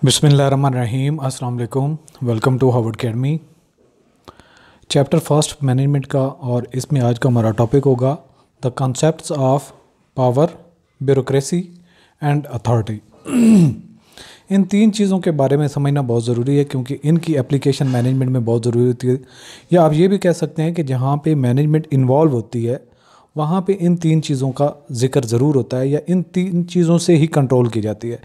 बिस्मिल्लाहिर्रहमानिर्रहीम अस्सलाम वालेकुम। Welcome to Harvard Academy. Chapter first management का, और इसमें आज का हमारा टॉपिक होगा the concepts of power, bureaucracy and authority. इन तीन चीज़ों के बारे में समझना बहुत ज़रूरी है क्योंकि इनकी एप्लीकेशन मैनेजमेंट में बहुत ज़रूरी होती है। या आप ये भी कह सकते हैं कि जहाँ पे मैनेजमेंट इन्वॉल्व होती है वहाँ पे इन तीन चीज़ों का जिक्र ज़रूर होता है या इन तीन चीज़ों से ही कंट्रोल की जाती है।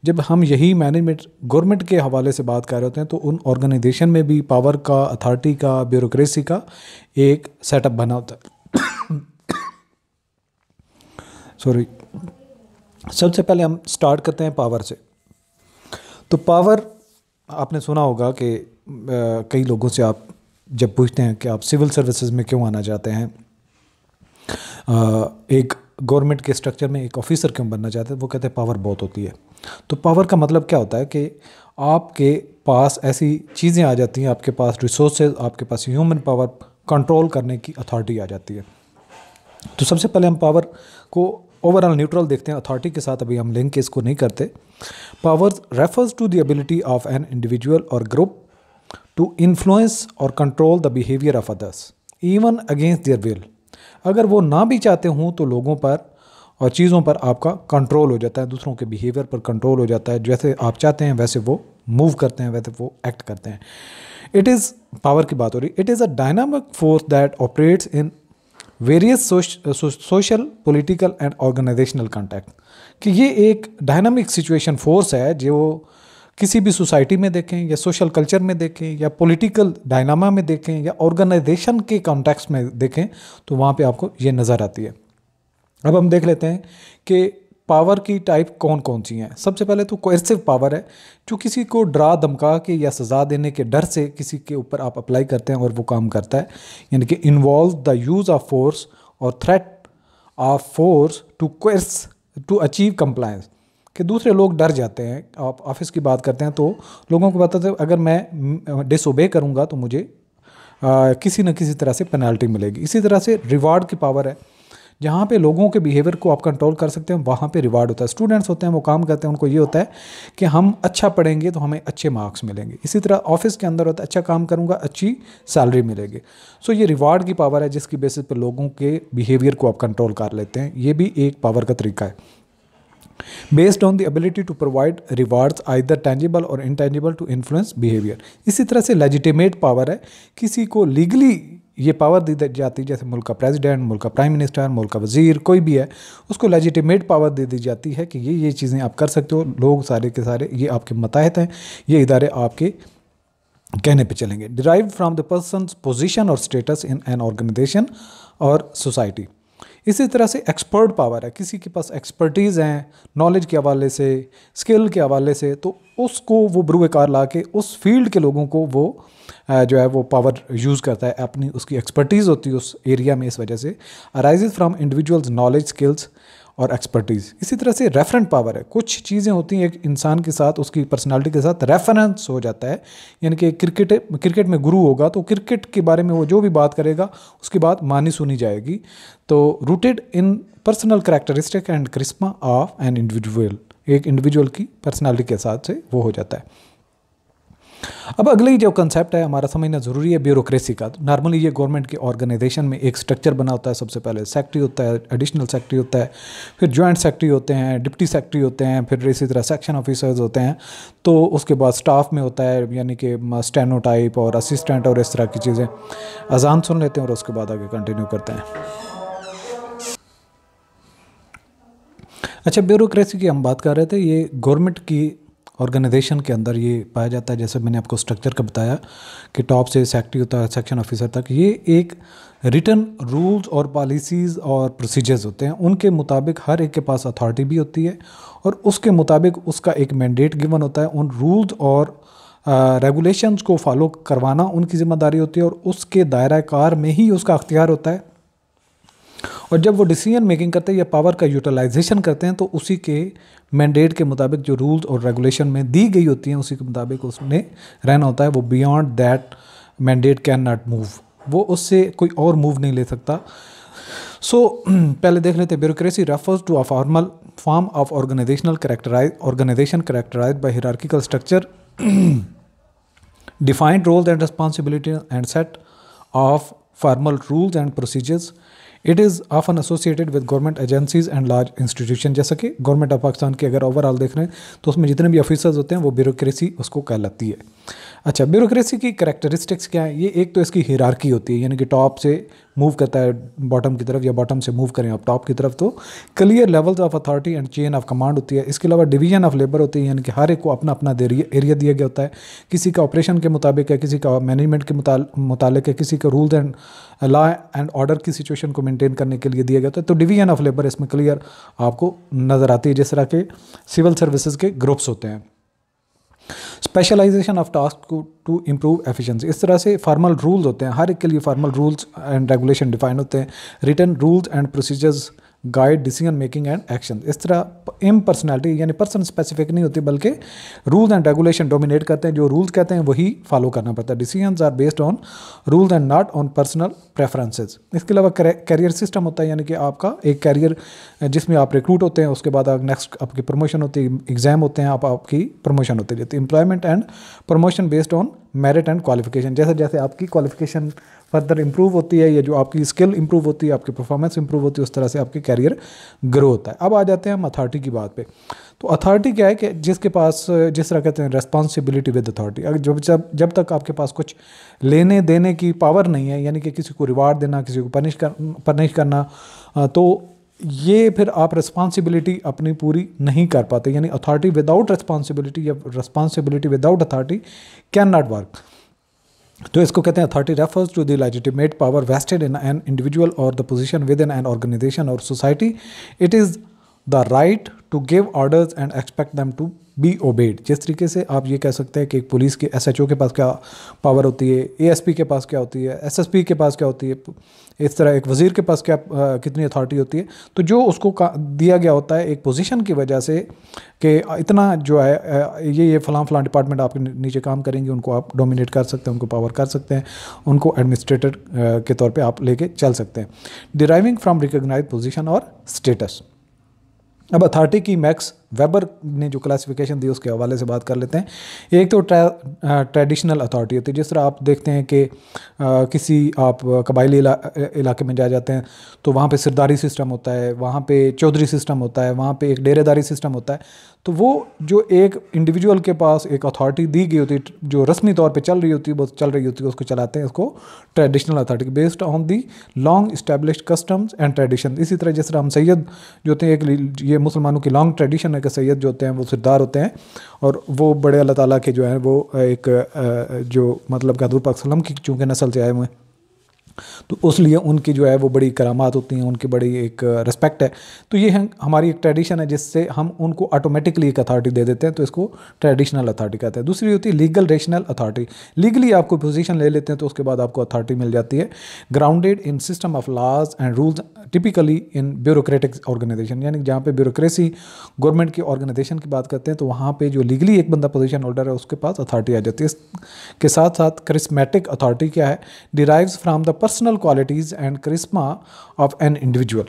जब हम यही मैनेजमेंट गवर्नमेंट के हवाले से बात कर रहे होते हैं तो उन ऑर्गेनाइजेशन में भी पावर का, अथॉरिटी का, ब्यूरोक्रेसी का एक सेटअप बना होता है। सॉरी। सबसे पहले हम स्टार्ट करते हैं पावर से। तो पावर, आपने सुना होगा कि कई लोगों से आप जब पूछते हैं कि आप सिविल सर्विसेज में क्यों आना चाहते हैं, एक गवर्नमेंट के स्ट्रक्चर में एक ऑफिसर क्यों बनना चाहते हैं, वो कहते हैं पावर बहुत होती है। तो पावर का मतलब क्या होता है कि आपके पास ऐसी चीज़ें आ जाती हैं, आपके पास रिसोर्सेज, आपके पास ह्यूमन पावर, कंट्रोल करने की अथॉरिटी आ जाती है। तो सबसे पहले हम पावर को ओवरऑल न्यूट्रल देखते हैं, अथॉरिटी के साथ अभी हम लिंक इसको नहीं करते। Power refers to the ability of an individual और ग्रुप टू इन्फ्लुएंस और control the behaviour of others even against their will. अगर वो ना भी चाहते हों तो लोगों पर और चीज़ों पर आपका कंट्रोल हो जाता है, दूसरों के बिहेवियर पर कंट्रोल हो जाता है। जैसे आप चाहते हैं वैसे वो मूव करते हैं, वैसे वो एक्ट करते हैं। इट इज़ पावर की बात हो रही। It is a dynamic force that operates in various social, political and organisational context. कि ये एक डायनामिक सिचुएशन फोर्स है जो किसी भी सोसाइटी में देखें या सोशल कल्चर में देखें या पॉलिटिकल डायनामा में देखें या ऑर्गेनाइजेशन के कॉन्टेक्स्ट में देखें तो वहाँ पे आपको ये नज़र आती है। अब हम देख लेते हैं कि पावर की टाइप कौन कौन सी हैं। सबसे पहले तो कोएर्सिव पावर है, जो किसी को डरा धमका के या सज़ा देने के डर से किसी के ऊपर आप अप्लाई करते हैं और वो काम करता है। यानी कि involve the use of force और threat of force to coerce to achieve compliance. कि दूसरे लोग डर जाते हैं। आप ऑफिस की बात करते हैं तो लोगों को बताते हैं अगर मैं डिसोबे करूंगा तो मुझे किसी न किसी तरह से पेनल्टी मिलेगी। इसी तरह से रिवार्ड की पावर है, जहाँ पे लोगों के बिहेवियर को आप कंट्रोल कर सकते हैं वहाँ पे रिवार्ड होता है। स्टूडेंट्स होते हैं, वो काम करते हैं, उनको ये होता है कि हम अच्छा पढ़ेंगे तो हमें अच्छे मार्क्स मिलेंगे। इसी तरह ऑफिस के अंदर होता है अच्छा काम करूँगा अच्छी सैलरी मिलेगी। सो ये रिवार्ड की पावर है जिसकी बेसिस पर लोगों के बिहेवियर को आप कंट्रोल कर लेते हैं। ये भी एक पावर का तरीका है। Based on the ability to provide rewards either tangible और इनटेंजिबल टू इन्फ्लुएंस बिहेवियर। इसी तरह से लेजिटिमेट पावर है, किसी को लीगली ये पावर दी जाती है, जैसे मुल्क का प्रेसिडेंट, मुल्क का प्राइम मिनिस्टर, मुल्क का वजीर, कोई भी है, उसको लेजिटिमेट पावर दे दी जाती है कि ये चीज़ें आप कर सकते हो। लोग सारे के सारे ये आपके मताहत हैं, ये इदारे आपके कहने पे चलेंगे। Derive from the persons position और स्टेटस इन एन ऑर्गेनाइजेशन और सोसाइटी। इसी तरह से एक्सपर्ट पावर है, किसी के पास एक्सपर्टीज़ हैं नॉलेज के हवाले से, स्किल के हवाले से, तो उसको वो बरूएकार ला के उस फील्ड के लोगों को वो जो है वो पावर यूज़ करता है। अपनी उसकी एक्सपर्टीज़ होती है उस एरिया में, इस वजह से arises from individuals knowledge, skills और एक्सपर्टीज़। इसी तरह से रेफरेंट पावर है, कुछ चीज़ें होती हैं एक इंसान के साथ, उसकी पर्सनालिटी के साथ रेफरेंस हो जाता है। यानी कि क्रिकेट में गुरु होगा तो क्रिकेट के बारे में वो जो भी बात करेगा उसकी बात मानी सुनी जाएगी। तो rooted in personal characteristic and charisma of an individual, एक इंडिविजुअल की पर्सनालिटी के साथ से वो हो जाता है। अब अगली जो कंसेप्ट है हमारा समझना ज़रूरी है ब्यूरोक्रेसी का। नॉर्मली ये गवर्नमेंट के ऑर्गेनाइजेशन में एक स्ट्रक्चर बना होता है। सबसे पहले सेक्रेटरी होता है, एडिशनल सेक्रेटरी होता है, फिर जॉइंट सेक्रेटरी होते हैं, डिप्टी सेक्रेटरी होते हैं, फिर इसी तरह सेक्शन ऑफिसर्स होते हैं। तो उसके बाद स्टाफ में होता है यानी कि स्टेनो टाइप और असिस्टेंट और इस तरह की चीज़ें। अजान सुन लेते हैं और उसके बाद आगे कंटिन्यू करते हैं। अच्छा, ब्यूरोक्रेसी की हम बात कर रहे थे। ये गवर्नमेंट की ऑर्गेनाइजेशन के अंदर ये पाया जाता है, जैसे मैंने आपको स्ट्रक्चर का बताया कि टॉप से सेक्रेटरी होता है, सेक्शन ऑफिसर तक। ये एक रिटन रूल्स और पॉलिसीज़ और प्रोसीजर्स होते हैं, उनके मुताबिक हर एक के पास अथॉरिटी भी होती है और उसके मुताबिक उसका एक मैंडेट गिवन होता है। उन रूल्स और रेगुलेशंस को फॉलो करवाना उनकी ज़िम्मेदारी होती है और उसके दायरा कार में ही उसका अख्तियार होता है। और जब वो डिसीजन मेकिंग करते हैं या पावर का यूटिलाइजेशन करते हैं तो उसी के मैंडेट के मुताबिक जो रूल्स और रेगुलेशन में दी गई होती हैं उसी के मुताबिक उसने रहना होता है। वो beyond that mandate can not move, वो उससे कोई और मूव नहीं ले सकता। पहले देख लेते हैं bureaucracy refers to a form of organization characterized by hierarchical structure, defined roles and responsibilities, and set of formal rules and procedures. It is often associated with government agencies and large institution, जैसा कि government of Pakistan के अगर overall देख रहे हैं तो उसमें जितने भी ऑफिसर्स होते हैं वो ब्यूरोक्रेसी उसको कहलाती है। अच्छा, ब्यूरोक्रेसी की कैरेक्टरिस्टिक्स क्या है? ये एक तो इसकी हिरार्की होती है, यानी कि टॉप से मूव करता है बॉटम की तरफ, या बॉटम से मूव करें आप टॉप की तरफ, तो clear levels of authority and chain of command होती है। इसके अलावा डिवीजन ऑफ लेबर होती है, यानी कि हर एक को अपना अपना एरिया दिया गया होता है, किसी का ऑपरेशन के मुताबिक है, किसी का मैनेजमेंट के मुतालिक है, किसी का rules and law and order की सिचुएशन को मेंटेन करने के लिए दिया गया होता है। तो डिवीजन ऑफ लेबर इसमें क्लियर आपको नज़र आती है, जिस तरह के सिविल सर्विसेज के ग्रुप्स होते हैं। Specialisation of task to improve efficiency, इस तरह से फार्मल रूल्स होते हैं, हर एक के लिए formal rules and regulation define होते हैं। Written rules and procedures guide decision making and action, इस तरह इम्पर्सनैलिटी यानी पर्सन स्पेसिफिक नहीं होती, बल्कि रूल्स एंड रेगुलेशन डोमिनेट करते हैं। जो रूल्स कहते हैं वही फॉलो करना पड़ता है। Decisions are based on rules and not on personal preferences. इसके अलावा कैरियर सिस्टम होता है, यानी कि आपका एक कैरियर जिसमें आप रिक्रूट होते हैं, उसके बाद नेक्स्ट आपकी प्रमोशन होती है, एग्जाम होते हैं, आपकी प्रमोशन होती रहती है। Employment and promotion based on merit and qualification, जैसे जैसे आपकी क्वालिफिकेशन फर्दर इंप्रूव होती है, या जो आपकी स्किल इंप्रूव होती है, आपकी परफॉर्मेंस इंप्रूव होती है, उस तरह से आपकी कैरियर ग्रो होता है। अब आ जाते हैं हम अथॉरिटी की बात पे। तो अथॉरिटी क्या है कि जिसके पास, जिस तरह कहते हैं रेस्पॉन्सिबिलिटी विद अथॉरिटी, अगर जब तक आपके पास कुछ लेने देने की पावर नहीं है, यानी कि किसी को रिवार्ड देना, किसी को पनिश करना, तो ये फिर आप रिस्पॉन्सिबिलिटी अपनी पूरी नहीं कर पाते। यानी अथॉरिटी विदाउट रिस्पॉन्सिबिलिटी या responsibility without authority can not work. तो इसको कहते हैं authority refers to the legitimate power vested in an individual और the position within an organisation और society. It is the right to give orders and expect them to be obeyed. जिस तरीके से आप ये कह सकते हैं कि एक पुलिस के SHO के पास क्या पावर होती है, ASP के पास क्या होती है, SSP के पास क्या होती है, इस तरह एक वज़ीर के पास क्या कितनी अथॉरिटी होती है। तो जो उसको दिया गया होता है एक पोजीशन की वजह से कि इतना जो है ये फलां डिपार्टमेंट आपके नीचे काम करेंगे, उनको आप डोमिनेट कर सकते हैं, उनको पावर कर सकते हैं, उनको एडमिनिस्ट्रेटर के तौर पे आप लेके चल सकते हैं। डिराइविंग फ्रॉम रिकॉग्नाइज्ड पोजीशन और स्टेटस। अब अथॉरिटी की मैक्स वेबर ने जो क्लासिफिकेशन दी उसके हवाले से बात कर लेते हैं। एक तो ट्रेडिशनल अथॉरिटी होती है, जिस तरह आप देखते हैं कि किसी आप कबायली इलाके में जाते हैं तो वहाँ पे सरदारी सिस्टम होता है, वहाँ पे चौधरी सिस्टम होता है, वहाँ पे एक डेरेदारी सिस्टम होता है। तो वो जो एक इंडिविजुअल के पास एक अथॉरिटी दी गई होती है, जो रस्मी तौर पे चल रही होती है, वो चल रही होती है, उसको चलाते हैं, उसको traditional authority based on the long established customs and tradition. इसी तरह जिस तरह हम सैयद जो होते हैं, एक ये मुसलमानों की लॉन्ग ट्रेडिशन है कि सैयद जो होते हैं वो सरदार होते हैं, और वो बड़े अल्लाह ताला के जो हैं वो एक जो मतलब कि हज़रत पाक सल्लम की चूँकि नस्ल से आए हुए हैं, तो उस लिए उनकी जो है वो बड़ी करामात होती हैं, उनकी बड़ी एक रिस्पेक्ट है। तो ये है हमारी एक ट्रेडिशन है जिससे हम उनको ऑटोमेटिकली एक अथॉरिटी दे देते हैं, तो इसको ट्रेडिशनल अथॉरिटी कहते हैं। दूसरी होती है लीगल रेशनल अथॉरिटी। लीगली आपको पोजीशन ले लेते हैं तो उसके बाद आपको अथॉरिटी मिल जाती है। Grounded in system of laws and rules, typically in bureaucratic organisation, यानी जहाँ पे ब्यूरोक्रेसी गवर्नमेंट की ऑर्गेनाइजेशन की बात करते हैं तो वहाँ पे जो लीगली एक बंदा पोजीशन होल्डर है उसके पास अथॉरिटी आ जाती है। इसके साथ साथ करिस्मेटिक अथॉरिटी क्या है? Derives from the personal qualities and charisma of an individual,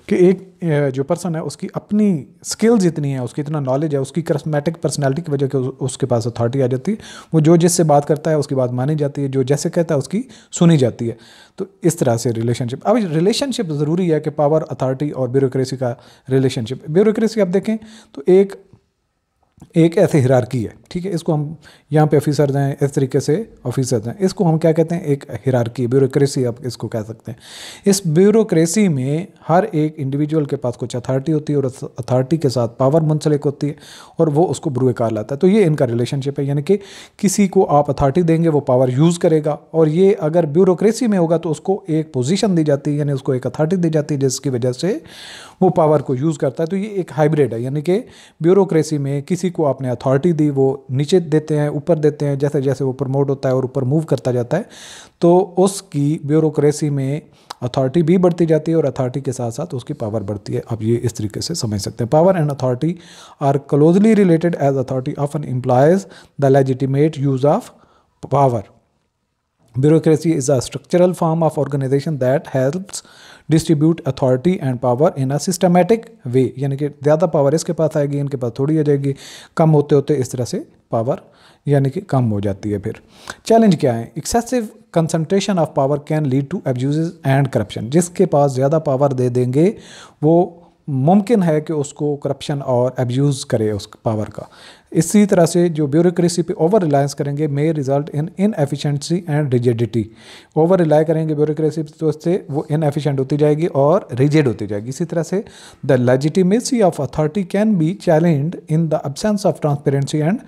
कि एक जो पर्सन है उसकी अपनी स्किल्स इतनी है, उसकी इतना नॉलेज है, उसकी करिश्मेटिक पर्सनालिटी की वजह से उसके पास अथॉरिटी आ जाती है। वो जो जिससे बात करता है उसकी बात मानी जाती है, जो जैसे कहता है उसकी सुनी जाती है। तो इस तरह से रिलेशनशिप। अब रिलेशनशिप ज़रूरी है कि पावर, अथॉरिटी और ब्यूरोक्रेसी का रिलेशनशिप। ब्यूरोक्रेसी आप देखें तो एक ऐसे हिरार्की है, ठीक है, इसको हम यहाँ पे ऑफिसर्स हैं, इस तरीके से ऑफिसर्स हैं, इसको हम क्या कहते हैं? एक हिरार्की, ब्यूरोक्रेसी आप इसको कह सकते हैं। इस ब्यूरोक्रेसी में हर एक इंडिविजुअल के पास कुछ अथॉरिटी होती है और अथॉरिटी के साथ पावर मुंसलिक होती है और वो उसको बुरुकार लाता है। तो ये इनका रिलेशनशिप है, यानी कि किसी को आप अथॉरिटी देंगे वो पावर यूज़ करेगा, और ये अगर ब्यूरोक्रेसी में होगा तो उसको एक पोजीशन दी जाती है, यानी उसको एक अथॉरिटी दी जाती है जिसकी वजह से वो पावर को यूज़ करता है। तो ये एक हाइब्रिड है, यानी कि ब्यूरोक्रेसी में किसी को आपने अथॉरिटी दी, वो नीचे देते हैं, ऊपर देते हैं, जैसे जैसे वो प्रमोट होता है और ऊपर मूव करता जाता है तो उसकी ब्यूरोक्रेसी में अथॉरिटी भी बढ़ती जाती है और अथॉरिटी के साथ साथ उसकी पावर बढ़ती है। आप ये इस तरीके से समझ सकते हैं। Power and authority are closely related as authority often implies the legitimate use of power. Bureaucracy is a structural form of organization that helps distribute authority and power in a systematic way. यानी कि ज़्यादा power इसके पास आएगी, इनके पास थोड़ी आ जाएगी, कम होते होते इस तरह से पावर यानी कि कम हो जाती है। फिर चैलेंज क्या है? Excessive concentration of power can lead to abuses and corruption. जिसके पास ज़्यादा पावर दे देंगे वो मुमकिन है कि उसको करप्शन और एब्यूज़ करे उस पावर का। इसी तरह से जो ब्यूरोक्रेसी पे ओवर रिलायंस करेंगे may result in inefficiency and rigidity. Over rely करेंगे ब्यूरोक्रेसी तो उससे वो इनएफिशिएंट होती जाएगी और रिजिड होती जाएगी। इसी तरह से the legitimacy of authority can be challenged in the absence of transparency and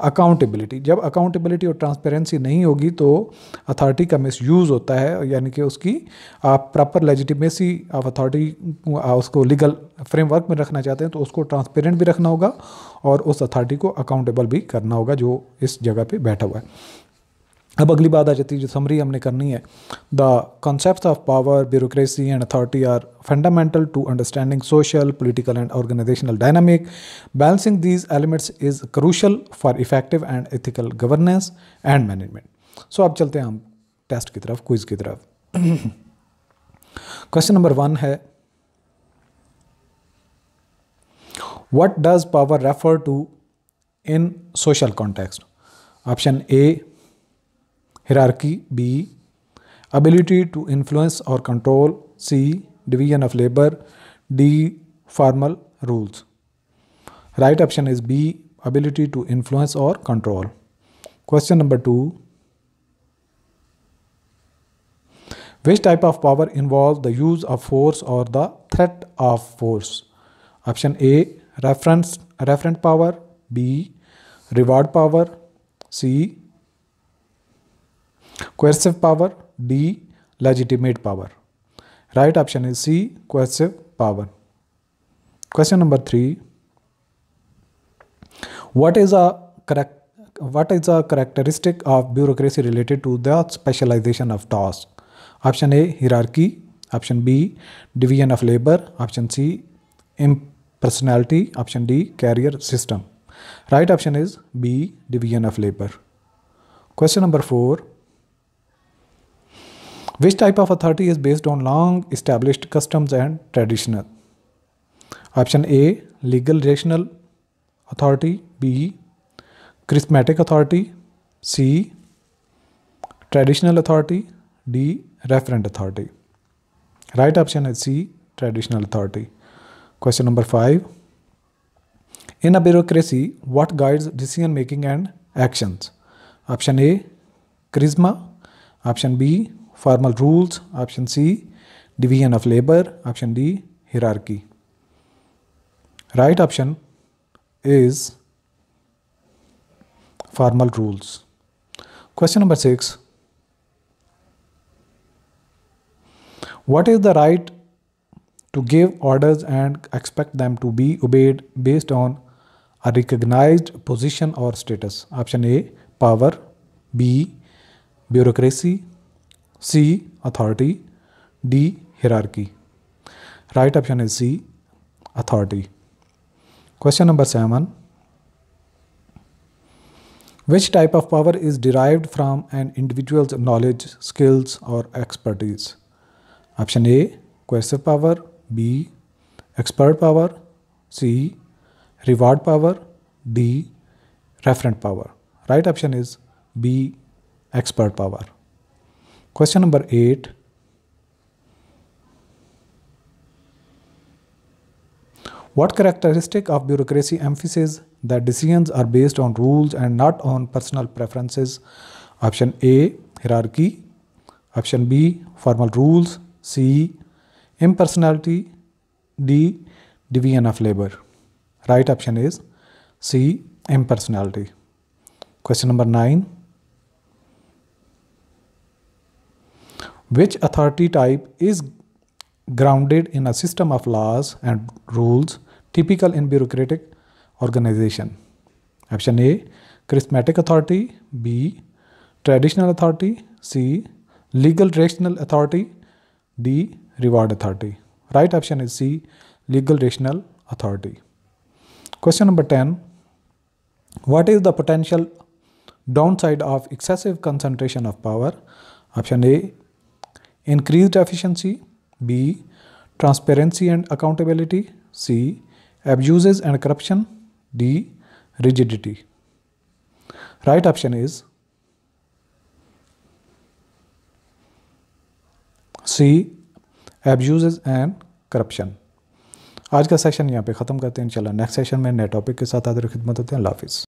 accountability. जब अकाउंटेबिलिटी और ट्रांसपेरेंसी नहीं होगी तो अथॉरिटी का मिसयूज़ होता है, यानी कि उसकी आप प्रॉपर लेजिटिमेसी ऑफ अथॉरिटी उसको लीगल फ्रेमवर्क में रखना चाहते हैं तो उसको ट्रांसपेरेंट भी रखना होगा और उस अथॉरिटी को अकाउंटेबल भी करना होगा जो इस जगह पे बैठा हुआ है। अब अगली बात आ जाती है जो समरी हमने करनी है। The concepts of power, bureaucracy and authority are fundamental to understanding social, political and organisational dynamic. Balancing these elements is crucial for effective and ethical governance and management. So अब चलते हैं हम टेस्ट की तरफ, quiz की तरफ। Question number 1 है, what does power refer to in social context? Option A hierarchy, B ability to influence or control, C division of labor, D formal rules. Right option is B ability to influence or control. Question number 2, which type of power involves the use of force or the threat of force? Option A referent power, B reward power, C coercive power, D legitimate power. Right option is C coercive power. Question number 3, what is a characteristic of bureaucracy related to the specialization of tasks? Option A hierarchy, option B division of labor, option C impersonality, option D carrier system. Right option is B division of labor. Question number 4, which type of authority is based on long established customs and traditional? Option A legal rational authority, B charismatic authority, C traditional authority, D referent authority. Right option is C traditional authority. Question number 5, in a bureaucracy what guides decision making and actions? Option A charisma, option B formal rules, option C division of labor, option D hierarchy. Right option is formal rules. Question number 6, what is the right to give orders and expect them to be obeyed based on a recognized position or status? Option A power, B bureaucracy, C authority, D hierarchy. Right option is C authority. Question number 7, which type of power is derived from an individual's knowledge, skills or expertise? Option A coercive power, B expert power, C reward power, D referent power. Right option is B expert power. Question number 8, what characteristic of bureaucracy emphasizes that decisions are based on rules and not on personal preferences? Option A hierarchy, option B formal rules, C impersonality, D division of labor. Right option is C impersonality. Question number 9, which authority type is grounded in a system of laws and rules typical in bureaucratic organization? Option A charismatic authority, B traditional authority, C legal rational authority, D reward authority. Right option is C legal rational authority. Question number 10, what is the potential down side of excessive concentration of power, option A increased efficiency, B transparency and accountability, C abuses and corruption, D rigidity. Right option is C abuses and corruption. आज का session यहाँ पे ख़त्म करते हैं। इंशाल्लाह next session में नए टॉपिक के साथ हाजिर खिदमत होते हैं। अल्लाह हाफिज़।